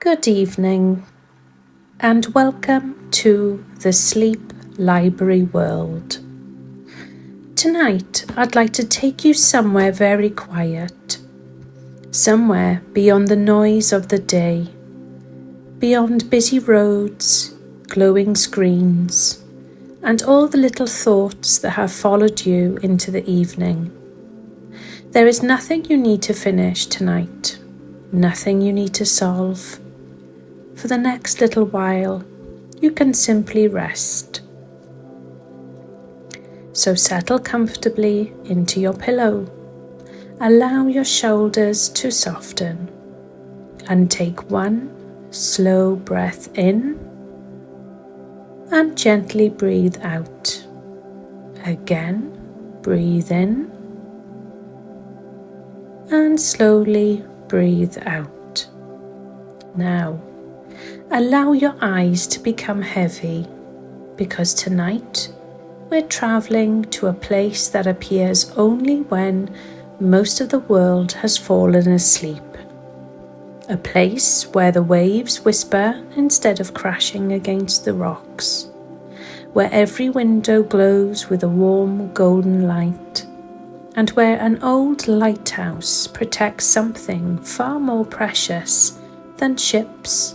Good evening, and welcome to the Sleep Library world. Tonight, I'd like to take you somewhere very quiet, somewhere beyond the noise of the day, beyond busy roads, glowing screens, and all the little thoughts that have followed you into the evening. There is nothing you need to finish tonight, nothing you need to solve. For the next little while, you can simply rest. So settle comfortably into your pillow. Allow your shoulders to soften and take one slow breath in and gently breathe out. Again, breathe in and slowly breathe out. Now, allow your eyes to become heavy because tonight we're traveling to a place that appears only when most of the world has fallen asleep. A place where the waves whisper instead of crashing against the rocks, where every window glows with a warm golden light, and where an old lighthouse protects something far more precious than ships.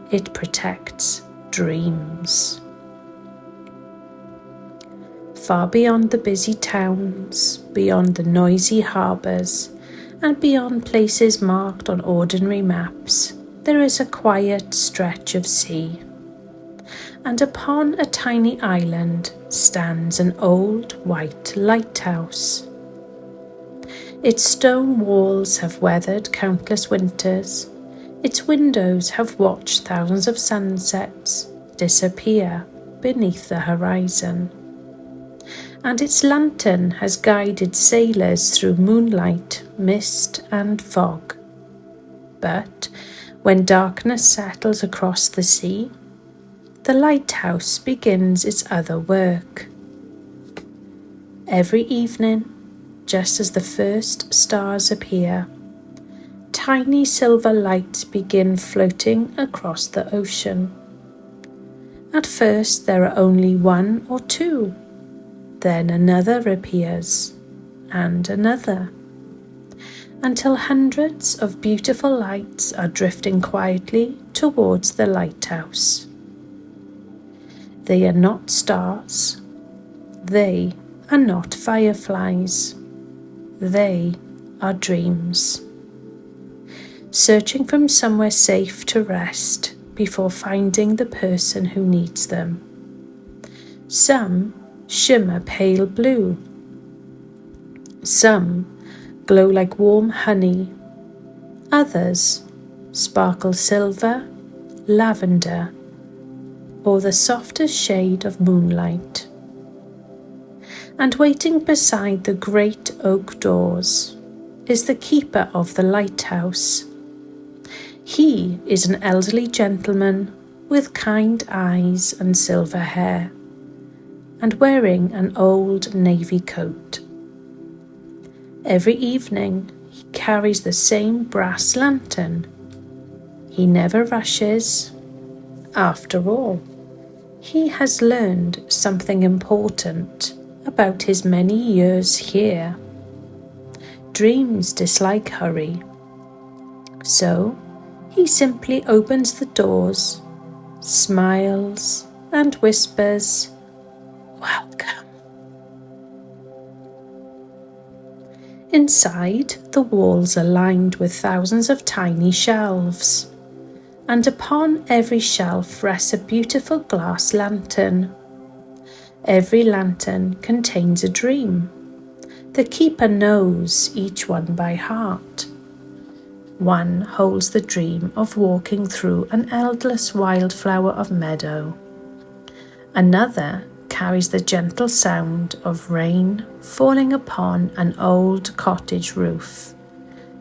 It protects dreams. Far beyond the busy towns, beyond the noisy harbours, and beyond places marked on ordinary maps, there is a quiet stretch of sea. And upon a tiny island stands an old white lighthouse. Its stone walls have weathered countless winters. Its windows have watched thousands of sunsets disappear beneath the horizon. And its lantern has guided sailors through moonlight, mist and fog. But when darkness settles across the sea, the lighthouse begins its other work. Every evening, just as the first stars appear, tiny silver lights begin floating across the ocean. At first there are only one or two, then another appears, and another, until hundreds of beautiful lights are drifting quietly towards the lighthouse. They are not stars, they are not fireflies, they are dreams, searching from somewhere safe to rest before finding the person who needs them. Some shimmer pale blue, some glow like warm honey, others sparkle silver, lavender, or the softest shade of moonlight. And waiting beside the great oak doors is the keeper of the lighthouse. He is an elderly gentleman with kind eyes and silver hair, and wearing an old navy coat. Every evening he carries the same brass lantern. He never rushes. After all, he has learned something important about his many years here. Dreams dislike hurry, so he simply opens the doors, smiles and whispers, "Welcome." Inside, the walls are lined with thousands of tiny shelves, and upon every shelf rests a beautiful glass lantern. Every lantern contains a dream. The keeper knows each one by heart. One holds the dream of walking through an endless wildflower of meadow. Another carries the gentle sound of rain falling upon an old cottage roof.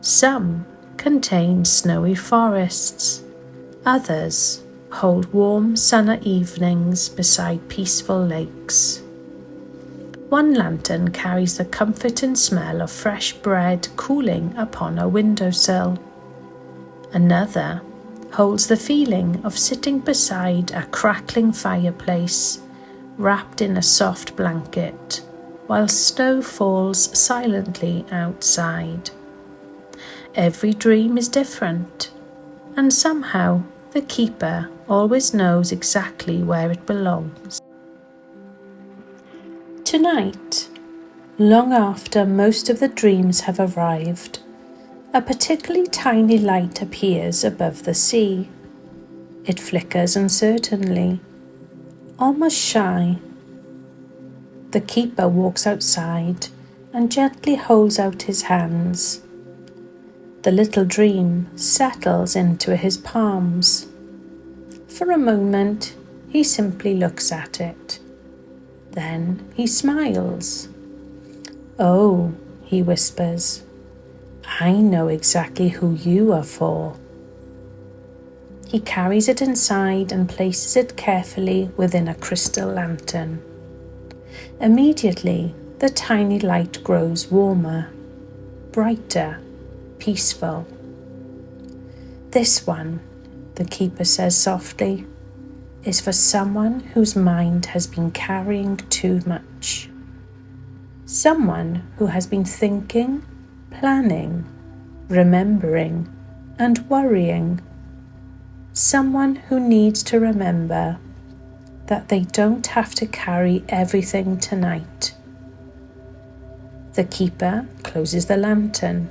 Some contain snowy forests. Others hold warm summer evenings beside peaceful lakes. One lantern carries the comforting smell of fresh bread cooling upon a windowsill. Another holds the feeling of sitting beside a crackling fireplace, wrapped in a soft blanket, while snow falls silently outside. Every dream is different, and somehow the keeper always knows exactly where it belongs. Tonight, long after most of the dreams have arrived, a particularly tiny light appears above the sea. It flickers uncertainly, almost shy. The keeper walks outside and gently holds out his hands. The little dream settles into his palms. For a moment, he simply looks at it. Then he smiles. "Oh," he whispers, "I know exactly who you are for." He carries it inside and places it carefully within a crystal lantern. Immediately, the tiny light grows warmer, brighter, peaceful. "This one," the keeper says softly, "is for someone whose mind has been carrying too much. Someone who has been thinking, planning, remembering, and worrying. Someone who needs to remember that they don't have to carry everything tonight." The keeper closes the lantern,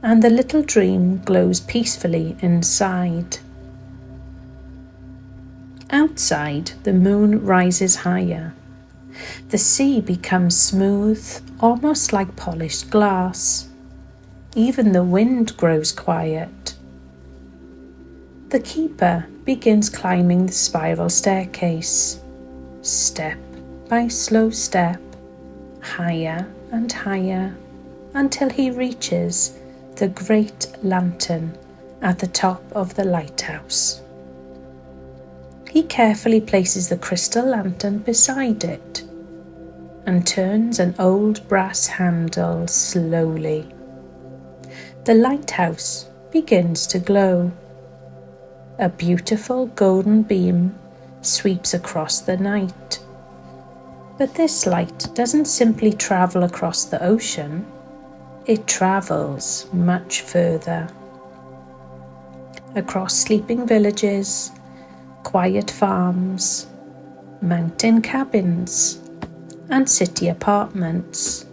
and the little dream glows peacefully inside. Outside, the moon rises higher. The sea becomes smooth, almost like polished glass. Even the wind grows quiet. The keeper begins climbing the spiral staircase, step by slow step, higher and higher, until he reaches the great lantern at the top of the lighthouse. He carefully places the crystal lantern beside it and turns an old brass handle slowly. The lighthouse begins to glow. A beautiful golden beam sweeps across the night. But this light doesn't simply travel across the ocean, it travels much further. Across sleeping villages, quiet farms, mountain cabins, and city apartments,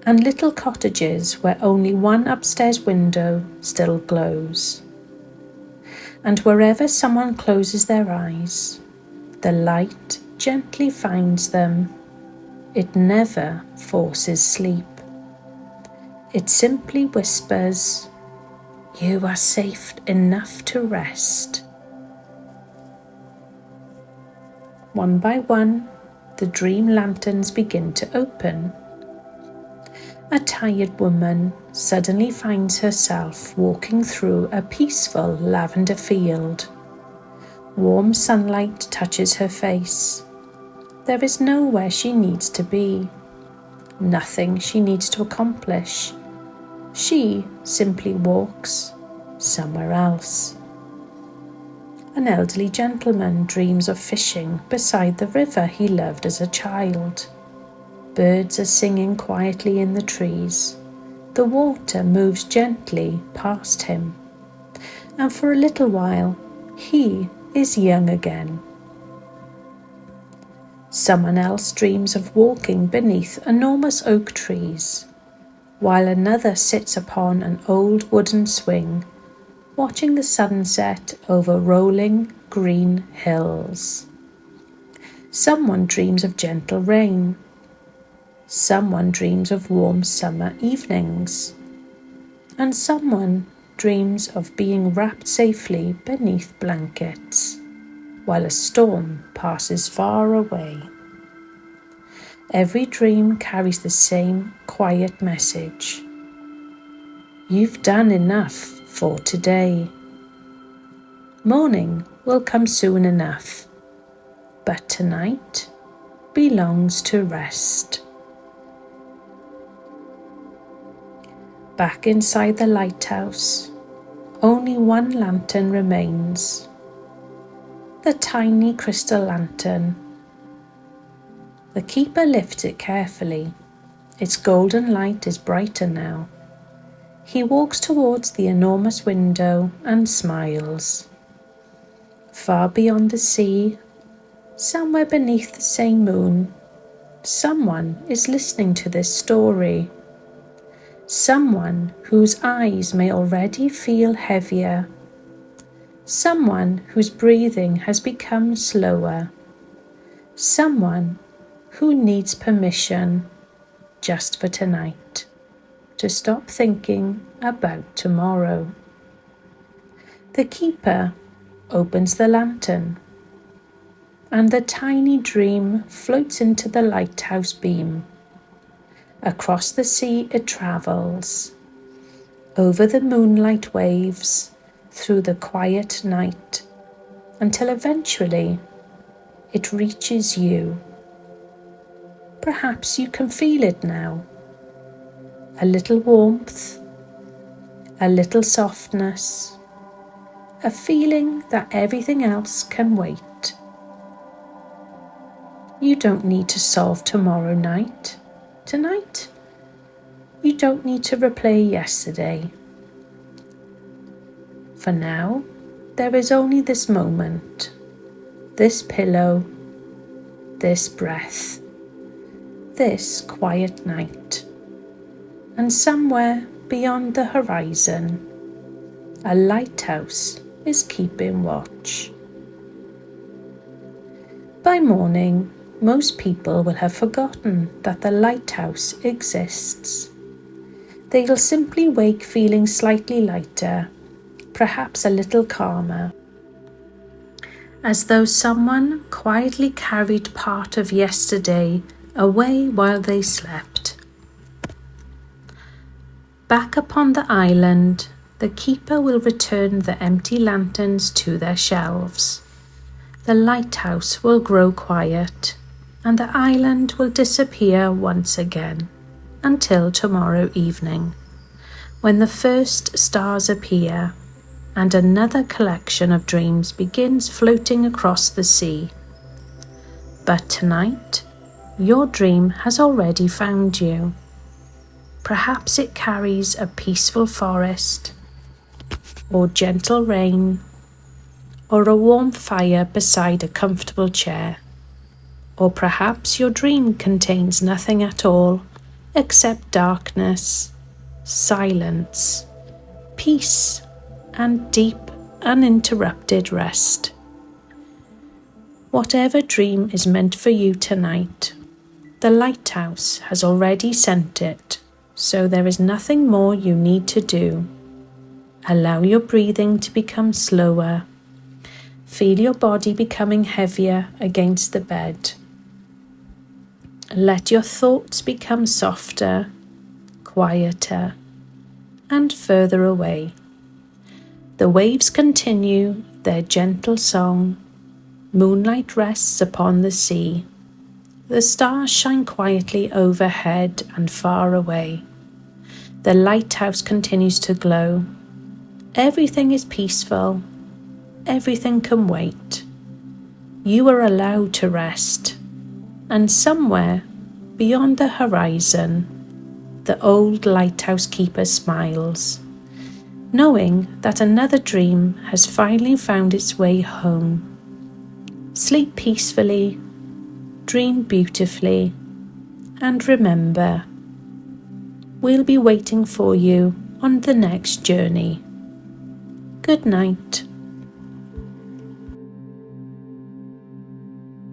and little cottages where only one upstairs window still glows. And wherever someone closes their eyes, the light gently finds them. It never forces sleep. It simply whispers, "You are safe enough to rest." One by one, the dream lanterns begin to open. A tired woman suddenly finds herself walking through a peaceful lavender field. Warm sunlight touches her face. There is nowhere she needs to be, nothing she needs to accomplish. She simply walks somewhere else. An elderly gentleman dreams of fishing beside the river he loved as a child. Birds are singing quietly in the trees. The water moves gently past him. And for a little while, he is young again. Someone else dreams of walking beneath enormous oak trees, while another sits upon an old wooden swing, watching the sunset over rolling green hills. Someone dreams of gentle rain. Someone dreams of warm summer evenings. And someone dreams of being wrapped safely beneath blankets, while a storm passes far away. Every dream carries the same quiet message. You've done enough for today. Morning will come soon enough, but tonight belongs to rest. Back inside the lighthouse, Only one lantern remains, the tiny crystal lantern. The keeper lifts it carefully. Its golden light is brighter now. He walks towards the enormous window and smiles. Far beyond the sea, somewhere beneath the same moon, someone is listening to this story. Someone whose eyes may already feel heavier. Someone whose breathing has become slower. Someone who needs permission just for tonight to stop thinking about tomorrow. The keeper opens the lantern, and the tiny dream floats into the lighthouse beam. Across the sea it travels, over the moonlight waves, through the quiet night, until eventually it reaches you. Perhaps you can feel it now. A little warmth, a little softness, a feeling that everything else can wait. You don't need to solve tomorrow night. Tonight, you don't need to replay yesterday. For now, there is only this moment, this pillow, this breath, this quiet night. And somewhere beyond the horizon, a lighthouse is keeping watch. By morning, most people will have forgotten that the lighthouse exists. They'll simply wake feeling slightly lighter, perhaps a little calmer, as though someone quietly carried part of yesterday away while they slept. Back upon the island, the keeper will return the empty lanterns to their shelves. The lighthouse will grow quiet, and the island will disappear once again, until tomorrow evening, when the first stars appear and another collection of dreams begins floating across the sea. But tonight, your dream has already found you. Perhaps it carries a peaceful forest, or gentle rain, or a warm fire beside a comfortable chair. Or perhaps your dream contains nothing at all except darkness, silence, peace, and deep, uninterrupted rest. Whatever dream is meant for you tonight, the lighthouse has already sent it, so there is nothing more you need to do. Allow your breathing to become slower. Feel your body becoming heavier against the bed. Let your thoughts become softer, quieter, and further away. The waves continue their gentle song. Moonlight rests upon the sea. The stars shine quietly overhead and far away. The lighthouse continues to glow. Everything is peaceful. Everything can wait. You are allowed to rest. And somewhere beyond the horizon, the old lighthouse keeper smiles, knowing that another dream has finally found its way home. Sleep peacefully, dream beautifully, and remember, we'll be waiting for you on the next journey. Good night.